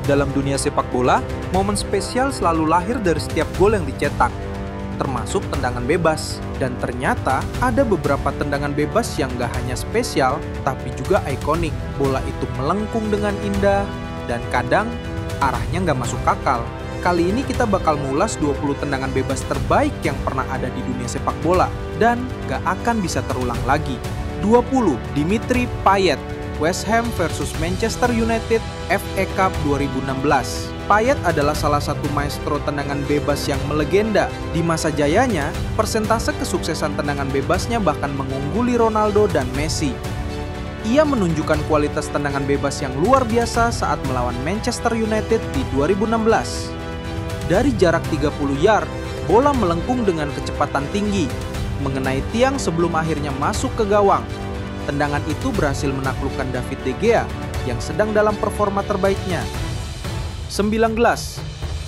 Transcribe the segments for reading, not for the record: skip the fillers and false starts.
Dalam dunia sepak bola, momen spesial selalu lahir dari setiap gol yang dicetak, termasuk tendangan bebas. Dan ternyata ada beberapa tendangan bebas yang gak hanya spesial, tapi juga ikonik. Bola itu melengkung dengan indah, dan kadang arahnya gak masuk akal. Kali ini kita bakal ngulas 20 tendangan bebas terbaik yang pernah ada di dunia sepak bola, dan gak akan bisa terulang lagi. 20. Dimitri Payet, West Ham versus Manchester United, FA Cup 2016. Payet adalah salah satu maestro tendangan bebas yang melegenda. Di masa jayanya, persentase kesuksesan tendangan bebasnya bahkan mengungguli Ronaldo dan Messi. Ia menunjukkan kualitas tendangan bebas yang luar biasa saat melawan Manchester United di 2016. Dari jarak 30 yard, bola melengkung dengan kecepatan tinggi, mengenai tiang sebelum akhirnya masuk ke gawang. Tendangan itu berhasil menaklukkan David De Gea yang sedang dalam performa terbaiknya. 19.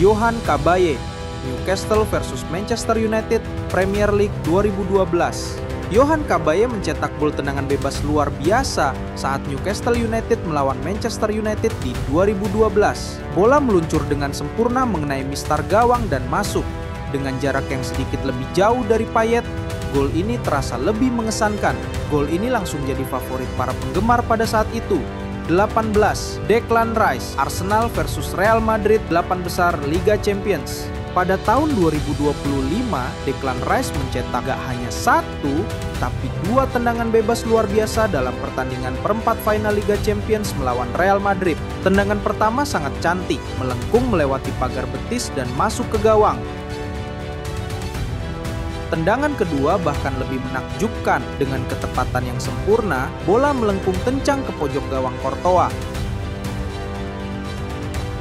Yohan Cabaye, Newcastle versus Manchester United, Premier League 2012. Yohan Cabaye mencetak gol tendangan bebas luar biasa saat Newcastle United melawan Manchester United di 2012. Bola meluncur dengan sempurna mengenai mistar gawang dan masuk. Dengan jarak yang sedikit lebih jauh dari Payet, gol ini terasa lebih mengesankan. Gol ini langsung jadi favorit para penggemar pada saat itu. 18. Declan Rice, Arsenal versus Real Madrid, 8 besar Liga Champions. Pada tahun 2025, Declan Rice mencetak gak hanya 1, tapi 2 tendangan bebas luar biasa dalam pertandingan perempat final Liga Champions melawan Real Madrid. Tendangan pertama sangat cantik, melengkung melewati pagar betis dan masuk ke gawang. Tendangan kedua bahkan lebih menakjubkan. Dengan ketepatan yang sempurna, bola melengkung kencang ke pojok gawang Courtois.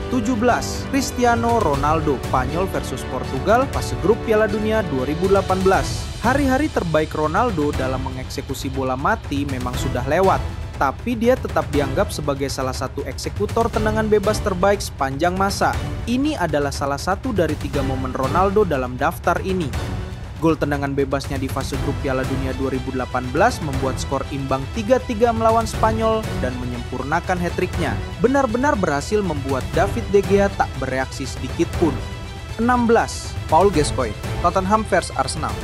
17. Cristiano Ronaldo, Spanyol versus Portugal, fase grup Piala Dunia 2018. Hari-hari terbaik Ronaldo dalam mengeksekusi bola mati memang sudah lewat, tapi dia tetap dianggap sebagai salah satu eksekutor tendangan bebas terbaik sepanjang masa. Ini adalah salah satu dari 3 momen Ronaldo dalam daftar ini. Gol tendangan bebasnya di fase grup Piala Dunia 2018 membuat skor imbang 3-3 melawan Spanyol dan menyempurnakan hat-tricknya. Benar-benar berhasil membuat David De Gea tak bereaksi sedikit pun. 16. Paul Gascoigne, Tottenham vs Arsenal.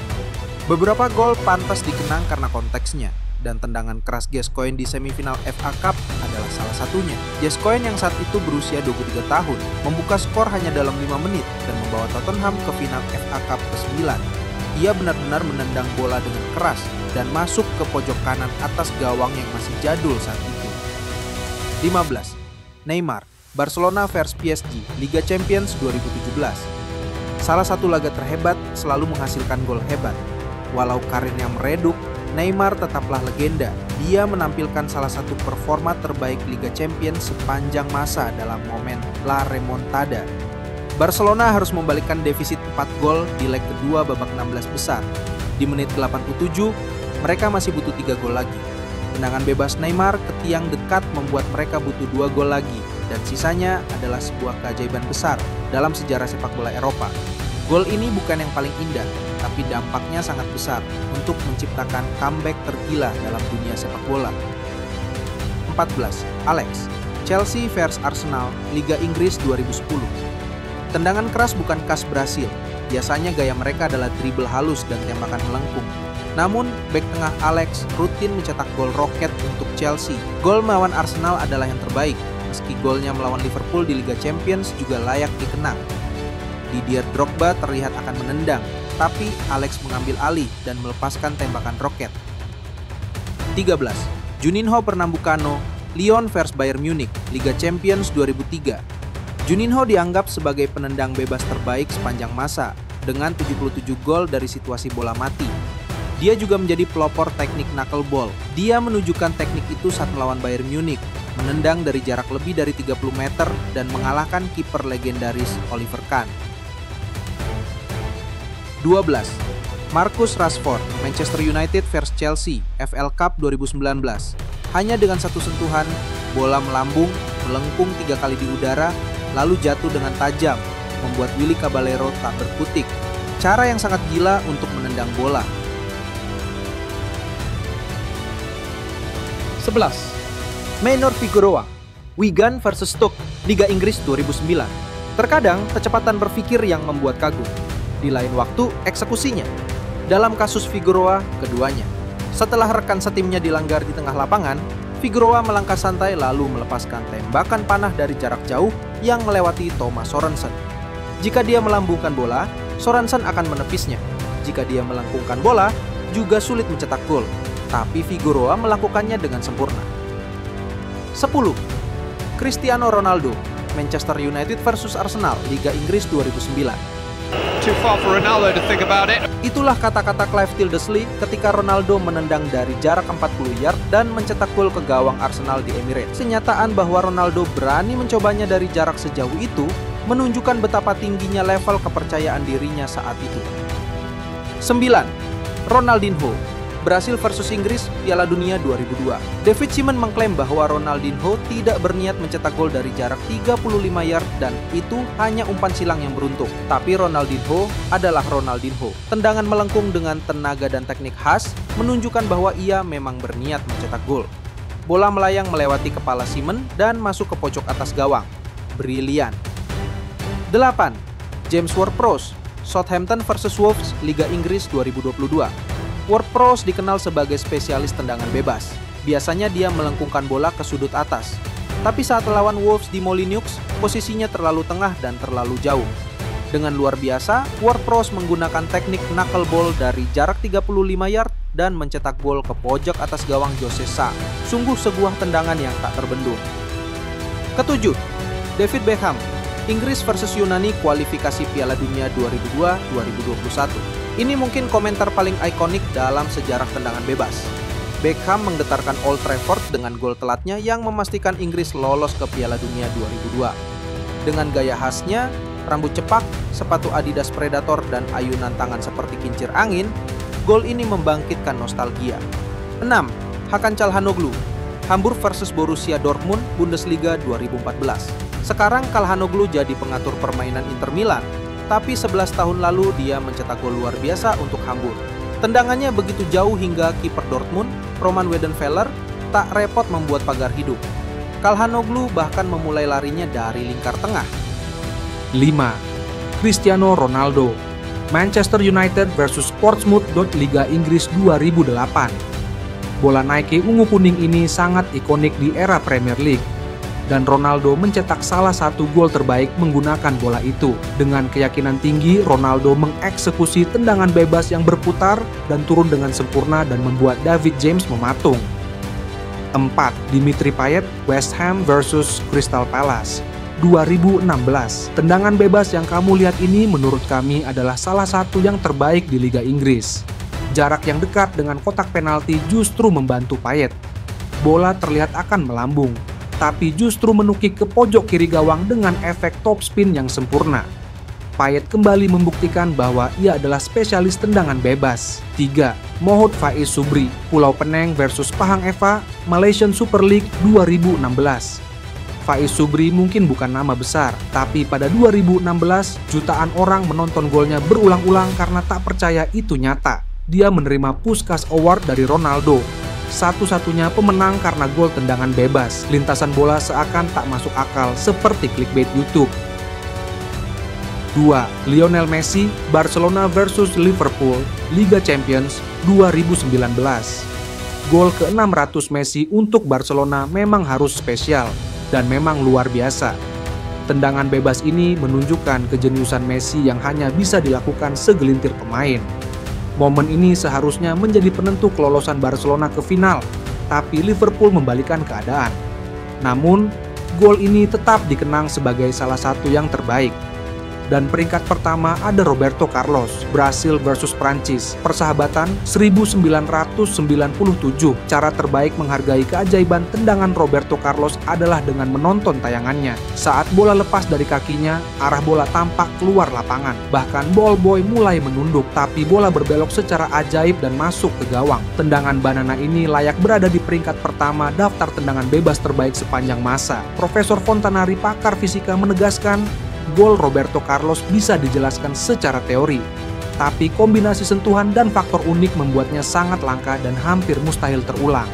Beberapa gol pantas dikenang karena konteksnya, dan tendangan keras Gascoigne di semifinal FA Cup adalah salah satunya. Gascoigne yang saat itu berusia 23 tahun, membuka skor hanya dalam 5 menit dan membawa Tottenham ke final FA Cup ke-9. Ia benar-benar menendang bola dengan keras dan masuk ke pojok kanan atas gawang yang masih jadul saat itu. 15. Neymar, Barcelona vs PSG, Liga Champions 2017. Salah satu laga terhebat selalu menghasilkan gol hebat. Walau karirnya meredup, Neymar tetaplah legenda. Dia menampilkan salah satu performa terbaik Liga Champions sepanjang masa dalam momen La Remontada. Barcelona harus membalikkan defisit 4 gol di leg kedua babak 16 besar. Di menit ke-87, mereka masih butuh 3 gol lagi. Tendangan bebas Neymar ke tiang dekat membuat mereka butuh 2 gol lagi, dan sisanya adalah sebuah keajaiban besar dalam sejarah sepak bola Eropa. Gol ini bukan yang paling indah, tapi dampaknya sangat besar untuk menciptakan comeback tergila dalam dunia sepak bola. 14. Alex, Chelsea vs Arsenal, Liga Inggris 2010. Tendangan keras bukan khas Brasil. Biasanya gaya mereka adalah dribble halus dan tembakan melengkung. Namun, bek tengah Alex rutin mencetak gol roket untuk Chelsea. Gol melawan Arsenal adalah yang terbaik, meski golnya melawan Liverpool di Liga Champions juga layak dikenang. Didier Drogba terlihat akan menendang, tapi Alex mengambil alih dan melepaskan tembakan roket. 13. Juninho Pernambucano, Lyon vs Bayern Munich, Liga Champions 2003. Juninho dianggap sebagai penendang bebas terbaik sepanjang masa dengan 77 gol dari situasi bola mati. Dia juga menjadi pelopor teknik knuckleball. Dia menunjukkan teknik itu saat melawan Bayern Munich, menendang dari jarak lebih dari 30 meter dan mengalahkan kiper legendaris Oliver Kahn. 12. Marcus Rashford, Manchester United vs Chelsea, FL Cup 2019. Hanya dengan satu sentuhan, bola melambung, melengkung 3 kali di udara, lalu jatuh dengan tajam, membuat Willy Caballero tak berkutik. Cara yang sangat gila untuk menendang bola. 11. Maynor Figueroa, Wigan versus Stoke, Liga Inggris 2009. Terkadang, kecepatan berpikir yang membuat kagum. Di lain waktu, eksekusinya. Dalam kasus Figueroa, keduanya. Setelah rekan setimnya dilanggar di tengah lapangan, Figueroa melangkah santai lalu melepaskan tembakan panah dari jarak jauh yang melewati Thomas Sorensen. Jika dia melambungkan bola, Sorensen akan menepisnya. Jika dia melengkungkan bola, juga sulit mencetak gol. Tapi Figueroa melakukannya dengan sempurna. 10. Cristiano Ronaldo, Manchester United versus Arsenal, Liga Inggris 2009. Too far for Ronaldo to think about it. Itulah kata-kata Clive Tildesley ketika Ronaldo menendang dari jarak 40 yard dan mencetak gol ke gawang Arsenal di Emirates. Kenyataan bahwa Ronaldo berani mencobanya dari jarak sejauh itu menunjukkan betapa tingginya level kepercayaan dirinya saat itu. 9. Ronaldinho, Brasil versus Inggris, Piala Dunia 2002. David Seaman mengklaim bahwa Ronaldinho tidak berniat mencetak gol dari jarak 35 yard dan itu hanya umpan silang yang beruntung. Tapi Ronaldinho adalah Ronaldinho. Tendangan melengkung dengan tenaga dan teknik khas menunjukkan bahwa ia memang berniat mencetak gol. Bola melayang melewati kepala Seaman dan masuk ke pojok atas gawang. Brilian. 8. James Ward-Prowse, Southampton versus Wolves, Liga Inggris 2022. Ward-Prowse dikenal sebagai spesialis tendangan bebas. Biasanya dia melengkungkan bola ke sudut atas. Tapi saat melawan Wolves di Molineux, posisinya terlalu tengah dan terlalu jauh. Dengan luar biasa, Ward-Prowse menggunakan teknik knuckleball dari jarak 35 yard dan mencetak gol ke pojok atas gawang Jose Sa. Sungguh sebuah tendangan yang tak terbendung. 7. David Beckham, Inggris versus Yunani kualifikasi Piala Dunia 2002-2021. Ini mungkin komentar paling ikonik dalam sejarah tendangan bebas. Beckham menggetarkan Old Trafford dengan gol telatnya yang memastikan Inggris lolos ke Piala Dunia 2002. Dengan gaya khasnya, rambut cepak, sepatu Adidas Predator dan ayunan tangan seperti kincir angin, gol ini membangkitkan nostalgia. 6. Hakan Çalhanoğlu, Hamburg versus Borussia Dortmund, Bundesliga 2014. Sekarang Çalhanoğlu jadi pengatur permainan Inter Milan. Tapi 11 tahun lalu dia mencetak gol luar biasa untuk Hamburg. Tendangannya begitu jauh hingga kiper Dortmund, Roman Weidenfeller, tak repot membuat pagar hidup. Çalhanoğlu bahkan memulai larinya dari lingkar tengah. 5. Cristiano Ronaldo, Manchester United versus Portsmouth, Liga Inggris 2008. Bola Nike ungu kuning ini sangat ikonik di era Premier League. Dan Ronaldo mencetak salah satu gol terbaik menggunakan bola itu. Dengan keyakinan tinggi, Ronaldo mengeksekusi tendangan bebas yang berputar dan turun dengan sempurna dan membuat David James mematung. 4. Dimitri Payet, West Ham versus Crystal Palace, 2016. Tendangan bebas yang kamu lihat ini menurut kami adalah salah satu yang terbaik di Liga Inggris. Jarak yang dekat dengan kotak penalti justru membantu Payet. Bola terlihat akan melambung, tapi justru menukik ke pojok kiri gawang dengan efek top spin yang sempurna. Payet kembali membuktikan bahwa ia adalah spesialis tendangan bebas. 3. Mohd Faiz Subri, Pulau Penang versus Pahang Eva, Malaysian Super League 2016. Faiz Subri mungkin bukan nama besar, tapi pada 2016 jutaan orang menonton golnya berulang-ulang karena tak percaya itu nyata. Dia menerima Puskás Award dari Ronaldo. Satu-satunya pemenang karena gol tendangan bebas. Lintasan bola seakan tak masuk akal seperti clickbait YouTube. 2. Lionel Messi, Barcelona versus Liverpool, Liga Champions 2019. Gol ke-600 Messi untuk Barcelona memang harus spesial dan memang luar biasa. Tendangan bebas ini menunjukkan kejeniusan Messi yang hanya bisa dilakukan segelintir pemain. Momen ini seharusnya menjadi penentu kelolosan Barcelona ke final, tapi Liverpool membalikan keadaan. Namun, gol ini tetap dikenang sebagai salah satu yang terbaik. Dan peringkat pertama ada Roberto Carlos, Brasil versus Prancis, persahabatan 1997. Cara terbaik menghargai keajaiban tendangan Roberto Carlos adalah dengan menonton tayangannya. Saat bola lepas dari kakinya, arah bola tampak keluar lapangan. Bahkan ball boy mulai menunduk, tapi bola berbelok secara ajaib dan masuk ke gawang. Tendangan banana ini layak berada di peringkat pertama daftar tendangan bebas terbaik sepanjang masa. Profesor Fontanari, pakar fisika, menegaskan, gol Roberto Carlos bisa dijelaskan secara teori, tapi kombinasi sentuhan dan faktor unik membuatnya sangat langka dan hampir mustahil terulang.